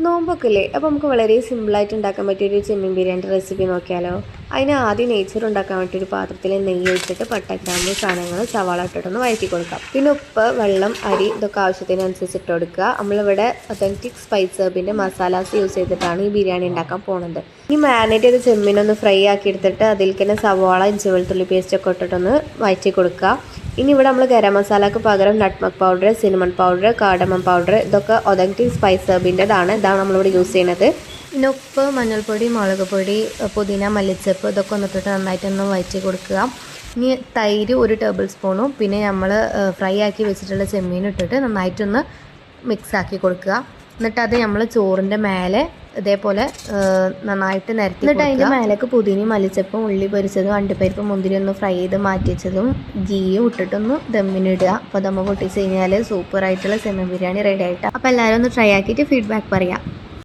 നോമ്പൊക്കെ ഇല്ലേ? അപ്പോൾ നമുക്ക് വളരെ സിമ്പിളായിട്ട് ഉണ്ടാക്കാൻ പറ്റിയൊരു ചെമ്മീൻ ബിരിയാണി റെസിപ്പി നോക്കിയാലോ? അതിന് ആദ്യം നെയ്ച്ചോറ് ഉണ്ടാക്കാൻ വേണ്ടി ഒരു പാത്രത്തിൽ നെയ്യ് ഒഴിച്ചിട്ട് പട്ട, ഗ്രാമ്പു സാധനങ്ങൾ സവാള ഇട്ടിട്ടൊന്ന് വഴറ്റി കൊടുക്കാം. പിന്നെ ഉപ്പ്, വെള്ളം, അരി ഇതൊക്കെ ആവശ്യത്തിനനുസരിച്ച് ഇട്ട് കൊടുക്കുക. നമ്മളിവിടെ ഒതൻറ്റിക് സ്പൈസ് ഹെർബിൻ്റെ മസാലാസ് യൂസ് ചെയ്തിട്ടാണ് ഈ ബിരിയാണി ഉണ്ടാക്കാൻ പോകുന്നത്. ഈ മാരിനേറ്റ് ചെയ്ത ചെമ്മീനൊന്ന് ഫ്രൈ ആക്കി എടുത്തിട്ട് അതിലേക്ക് തന്നെ സവാള, ഇഞ്ചി വെളുത്തുള്ളി പേസ്റ്റ് ഒക്കെ ഇട്ടിട്ടൊന്ന് വഴറ്റി കൊടുക്കുക. ഇനി ഇവിടെ നമ്മൾ ഗരം മസാലക്ക് പകരം nutmeg powder, cinnamon powder, cardamom powder ഇതൊക്കെ ഒതൻറ്റിക് സ്പൈസ് ഹെർബിൻ്റെതാണ്. ഇതാണ് നമ്മളിവിടെ യൂസ് ചെയ്യുന്നത്. പിന്നെ ഉപ്പ്, മഞ്ഞൾപ്പൊടി, മുളക് പൊടി, പുതിന, മല്ലിച്ചപ്പ് ഇതൊക്കെ ഒന്നിട്ടിട്ട് നന്നായിട്ടൊന്ന് വഴറ്റി കൊടുക്കുക. ഇനി തൈര് 1 ടേബിൾ സ്പൂണും പിന്നെ നമ്മൾ ഫ്രൈ ആക്കി വെച്ചിട്ടുള്ള ചെമ്മീൻ ഇട്ടിട്ട് നന്നായിട്ടൊന്ന് മിക്സ് ആക്കി കൊടുക്കുക. എന്നിട്ട് അത് നമ്മൾ ചോറിൻ്റെ മേലെ ഇതേപോലെ നന്നായിട്ട് നിരത്തി എന്നിട്ട് അതിൻ്റെ മേലേക്ക് പുതിനയും മല്ലിച്ചപ്പും ഉള്ളി പൊരിച്ചതും അണ്ടിപ്പരിപ്പ് മുന്തിരി ഒന്ന് ഫ്രൈ ചെയ്ത് മാറ്റി വെച്ചതും ഗീയും ഇട്ടിട്ടൊന്ന് ദമ്മിനിടുക. അപ്പോൾ ദമ്മ് പൊട്ടിച്ച് കഴിഞ്ഞാൽ സൂപ്പറായിട്ടുള്ള ചെമ്മീൻ ബിരിയാണി റെഡി ആയിട്ടാണ്. അപ്പോൾ എല്ലാവരും ഒന്ന് ട്രൈ ആക്കിയിട്ട് ഫീഡ്ബാക്ക് പറയാം.